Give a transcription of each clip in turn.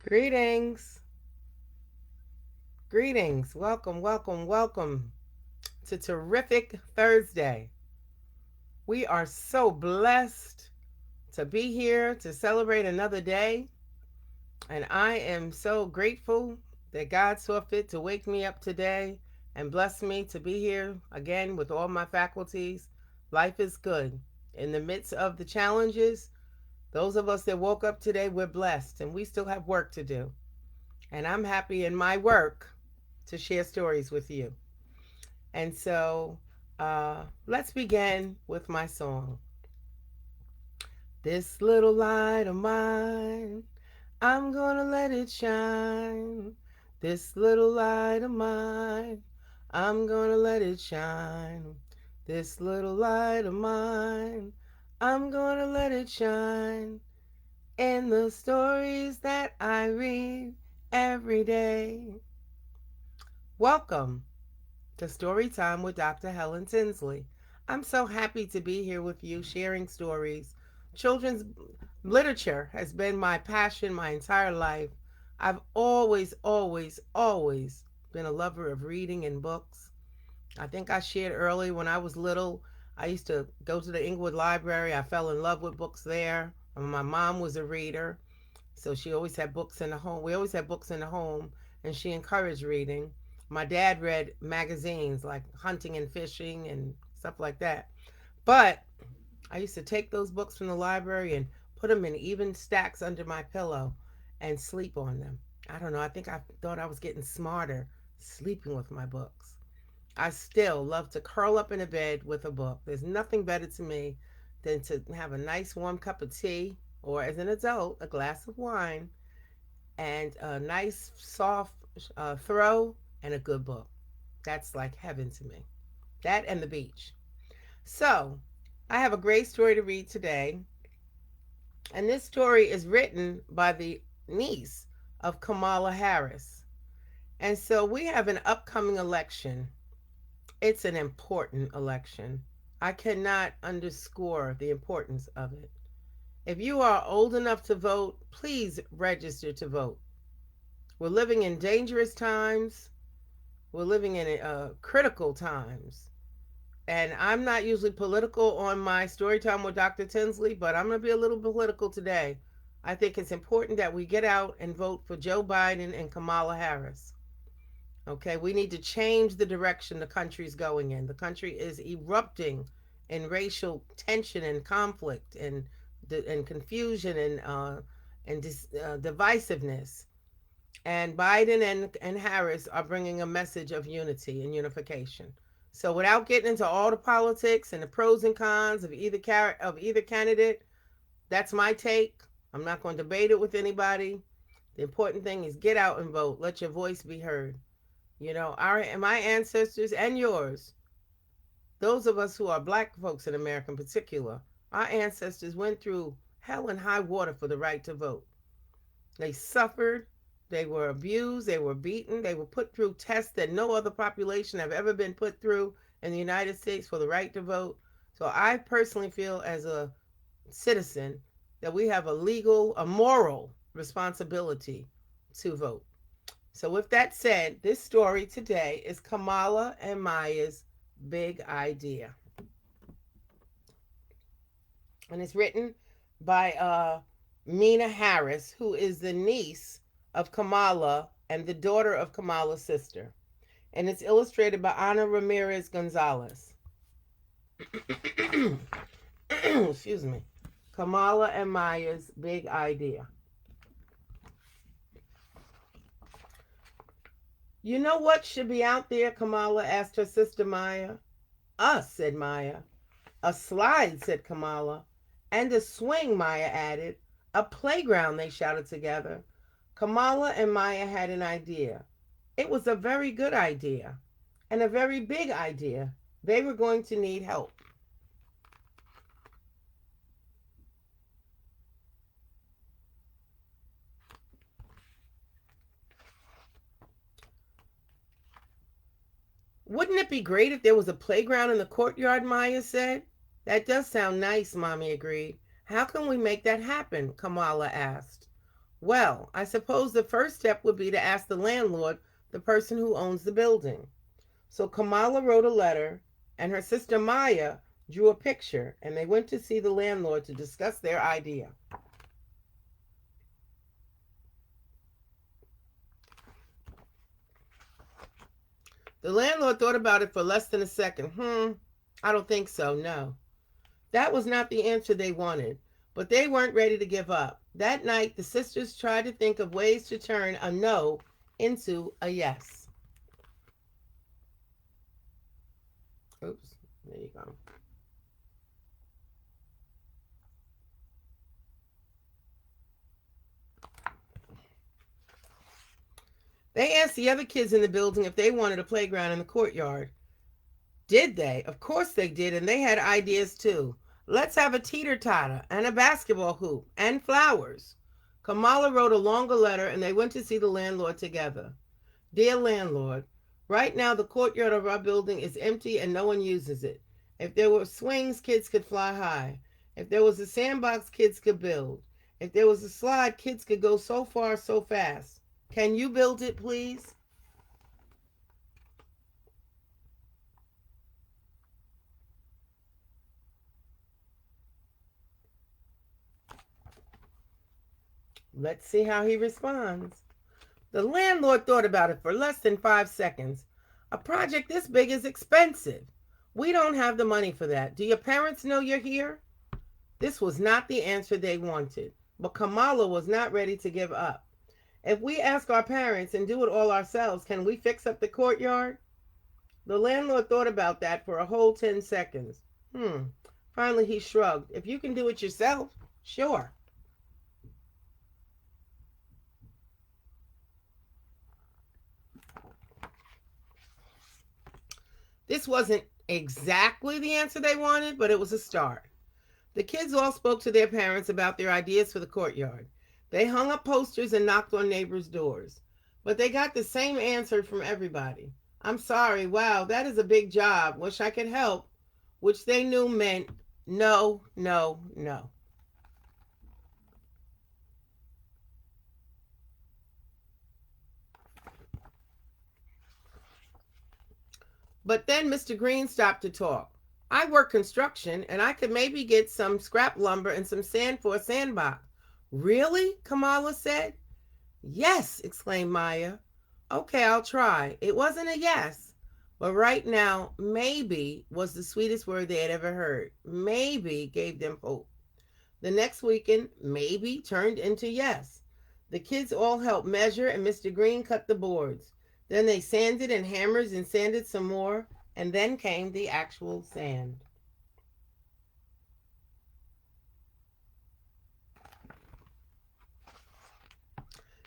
Greetings. Greetings. Welcome, welcome, welcome to Terrific Thursday. We are so blessed to be here to celebrate another day. And I am so grateful that God saw fit to wake me up today and bless me to be here again with all my faculties. Life is good. In the midst of the challenges, those of us that woke up today, we're blessed and we still have work to do. And I'm happy in my work to share stories with you. And so let's begin with my song. This little light of mine, I'm gonna let it shine. This little light of mine, I'm gonna let it shine. This little light of mine, I'm gonna let it shine. In the stories that I read every day. Welcome to Storytime with Dr. Helen Tinsley. I'm so happy to be here with you sharing stories. Children's literature has been my passion my entire life. I've always been a lover of reading and books. I think I shared early when I was little, I used to go to the Inglewood Library. I fell in love with books there. My mom was a reader, so she always had books in the home. We always had books in the home, and she encouraged reading. My dad read magazines like hunting and fishing and stuff like that. But I used to take those books from the library and put them in even stacks under my pillow and sleep on them. I don't know. I think I thought I was getting smarter sleeping with my books. I still love to curl up in a bed with a book. There's nothing better to me than to have a nice warm cup of tea or, as an adult, a glass of wine and a nice soft throw and a good book. That's like heaven to me. That and the beach. So, I have a great story to read today. And this story is written by the niece of Kamala Harris. And so we have an upcoming election. It's an important election. I cannot underscore the importance of it. If you are old enough to vote, please register to vote. We're living in dangerous times. We're living in critical times. And I'm not usually political on my story time with Dr. Tinsley, but I'm going to be a little political today. I think it's important that we get out and vote for Joe Biden and Kamala Harris. Okay, we need to change the direction the country's going in. The country is erupting in racial tension and conflict and confusion and divisiveness. And Biden and Harris are bringing a message of unity and unification. So without getting into all the politics and the pros and cons of either candidate, that's my take. I'm not going to debate it with anybody. The important thing is get out and vote. Let your voice be heard. You know, my ancestors and yours, those of us who are black folks in America in particular, our ancestors went through hell and high water for the right to vote. They suffered, they were abused, they were beaten, they were put through tests that no other population have ever been put through in the United States for the right to vote. So I personally feel as a citizen that we have a moral responsibility to vote. So with that said, this story today is Kamala and Maya's Big Idea. And it's written by Meena Harris, who is the niece of Kamala and the daughter of Kamala's sister. And it's illustrated by Ana Ramirez Gonzalez. Excuse me. Kamala and Maya's Big Idea. You know what should be out there? Kamala asked her sister Maya. Us, said Maya. A slide, said Kamala. And a swing, Maya added. A playground, they shouted together. Kamala and Maya had an idea. It was a very good idea and a very big idea. They were going to need help. Wouldn't it be great if there was a playground in the courtyard, Maya said. That does sound nice, Mommy agreed. How can we make that happen? Kamala asked. Well, I suppose the first step would be to ask the landlord, the person who owns the building. So Kamala wrote a letter, and her sister Maya drew a picture, and they went to see the landlord to discuss their idea. The landlord thought about it for less than a second. I don't think so, no. That was not the answer they wanted, but they weren't ready to give up. That night, the sisters tried to think of ways to turn a no into a yes. Oops, there you go. They asked the other kids in the building if they wanted a playground in the courtyard. Did they? Of course they did, and they had ideas too. Let's have a teeter-totter and a basketball hoop and flowers. Kamala wrote a longer letter, and they went to see the landlord together. Dear landlord, right now the courtyard of our building is empty and no one uses it. If there were swings, kids could fly high. If there was a sandbox, kids could build. If there was a slide, kids could go so far so fast. Can you build it, please? Let's see how he responds. The landlord thought about it for less than 5 seconds. A project this big is expensive. We don't have the money for that. Do your parents know you're here? This was not the answer they wanted, but Kamala was not ready to give up. If we ask our parents and do it all ourselves, can we fix up the courtyard? The landlord thought about that for a whole 10 seconds. Finally, he shrugged. If you can do it yourself, sure. This wasn't exactly the answer they wanted, but it was a start. The kids all spoke to their parents about their ideas for the courtyard. They hung up posters and knocked on neighbors' doors. But they got the same answer from everybody. I'm sorry, wow, that is a big job. Wish I could help. Which they knew meant no, no, no. But then Mr. Green stopped to talk. I work construction and I could maybe get some scrap lumber and some sand for a sandbox. Really? Kamala said. Yes, exclaimed Maya. Okay, I'll try. It wasn't a yes. But right now, maybe was the sweetest word they had ever heard. Maybe gave them hope. The next weekend, maybe turned into yes. The kids all helped measure and Mr. Green cut the boards. Then they sanded and hammered and sanded some more, and then came the actual sand.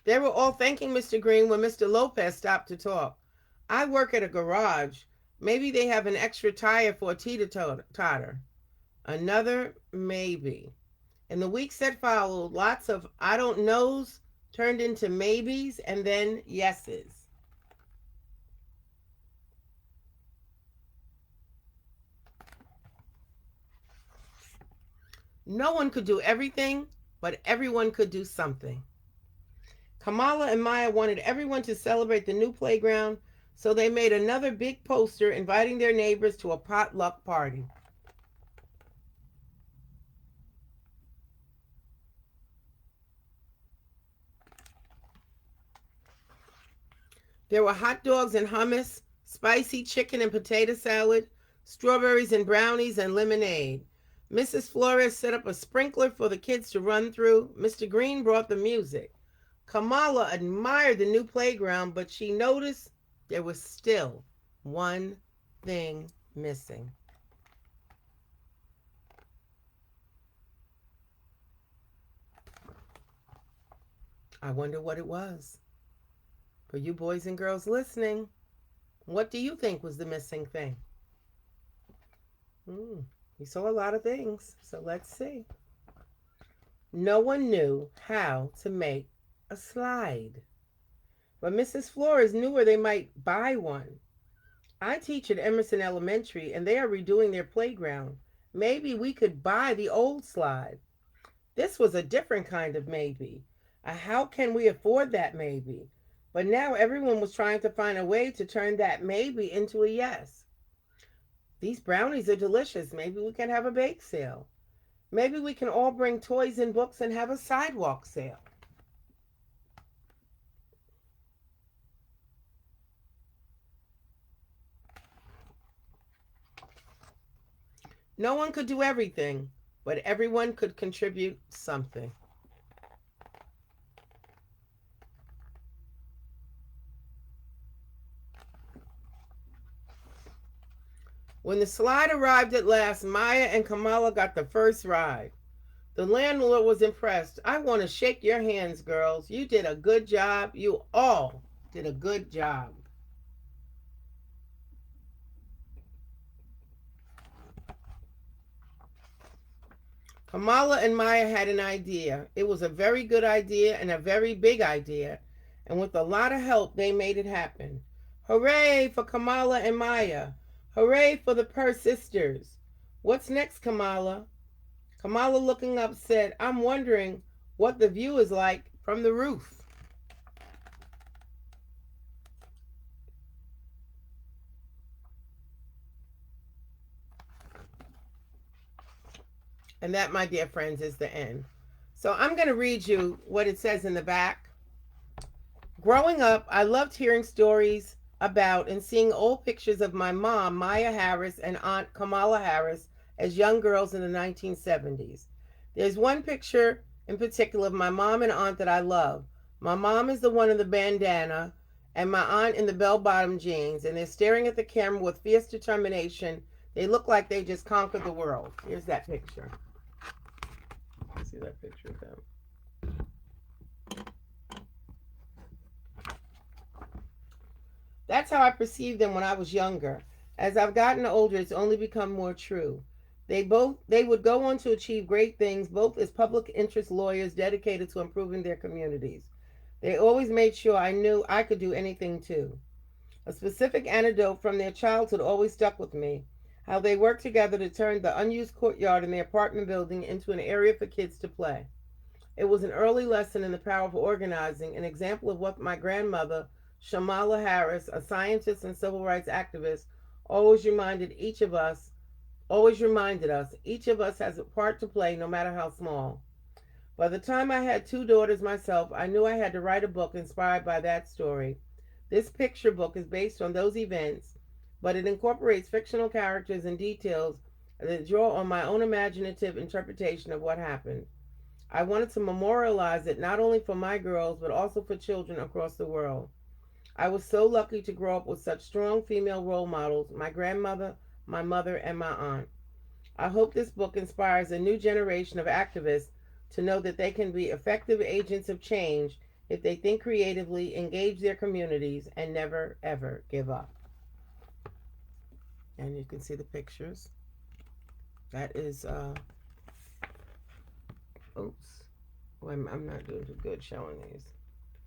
They were all thanking Mr. Green when Mr. Lopez stopped to talk. I work at a garage. Maybe they have an extra tire for a teeter-totter. Another maybe. In the weeks that followed, lots of I don't knows turned into maybes and then yeses. No one could do everything, but everyone could do something. Kamala and Maya wanted everyone to celebrate the new playground, so they made another big poster inviting their neighbors to a potluck party. There were hot dogs and hummus, spicy chicken and potato salad, strawberries and brownies, and lemonade. Mrs. Flores set up a sprinkler for the kids to run through. Mr. Green brought the music. Kamala admired the new playground, but she noticed there was still one thing missing. I wonder what it was. For you boys and girls listening, what do you think was the missing thing? We saw a lot of things, so let's see. No one knew how to make a slide, but Mrs. Flores knew where they might buy one. I teach at Emerson Elementary, and they are redoing their playground. Maybe we could buy the old slide. This was a different kind of maybe. How can we afford that maybe? But now everyone was trying to find a way to turn that maybe into a yes. These brownies are delicious. Maybe we can have a bake sale. Maybe we can all bring toys and books and have a sidewalk sale. No one could do everything, but everyone could contribute something. When the slide arrived at last, Maya and Kamala got the first ride. The landlord was impressed. I want to shake your hands, girls. You did a good job. You all did a good job. Kamala and Maya had an idea. It was a very good idea and a very big idea. And with a lot of help, they made it happen. Hooray for Kamala and Maya. Hooray for the Purr sisters. What's next, Kamala? Kamala, looking up, said, I'm wondering what the view is like from the roof. And that, my dear friends, is the end. So I'm going to read you what it says in the back. Growing up, I loved hearing stories about and seeing old pictures of my mom, Maya Harris, and Aunt Kamala Harris as young girls in the 1970s. There's one picture in particular of my mom and aunt that I love. My mom is the one in the bandana, and my aunt in the bell-bottom jeans, and they're staring at the camera with fierce determination. They look like they just conquered the world. Here's that picture. See that picture of them. That's how I perceived them when I was younger. As I've gotten older, it's only become more true. They would go on to achieve great things, both as public interest lawyers dedicated to improving their communities. They always made sure I knew I could do anything too. A specific anecdote from their childhood always stuck with me. How they worked together to turn the unused courtyard in their apartment building into an area for kids to play. It was an early lesson in the power of organizing, an example of what my grandmother, Kamala Harris, a scientist and civil rights activist, always reminded us each of us has a part to play, no matter how small. By the time I had 2 daughters myself, I knew I had to write a book inspired by that story. This picture book is based on those events, but it incorporates fictional characters and details that draw on my own imaginative interpretation of what happened. I wanted to memorialize it not only for my girls, but also for children across the world. I was so lucky to grow up with such strong female role models, my grandmother, my mother, and my aunt. I hope this book inspires a new generation of activists to know that they can be effective agents of change if they think creatively, engage their communities, and never, ever give up. And you can see the pictures. That is, oops. Well, I'm not doing too good showing these.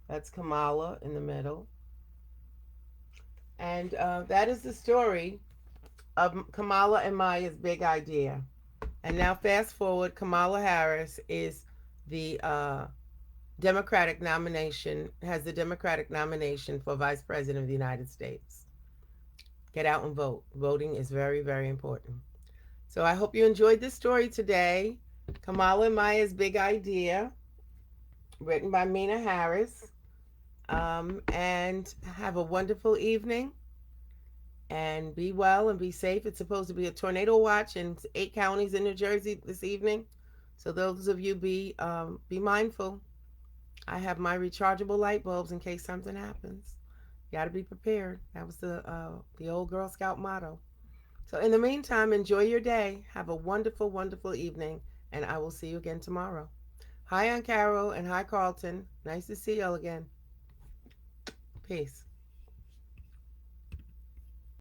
That's Kamala in the middle. And that is the story of Kamala and Maya's big idea. And now fast forward, Kamala Harris is the Democratic nomination, has the Democratic nomination for Vice President of the United States. Get out and vote. Voting is very, very important. So I hope you enjoyed this story today. Kamala and Maya's Big Idea, written by Meena Harris. And have a wonderful evening. And be well and be safe. It's supposed to be a tornado watch in 8 counties in New Jersey this evening. So those of you be mindful. I have my rechargeable light bulbs in case something happens. You got to be prepared. That was the old Girl Scout motto. So in the meantime, enjoy your day. Have a wonderful, wonderful evening. And I will see you again tomorrow. Hi, Aunt Carol, and hi, Carlton. Nice to see y'all again. Peace.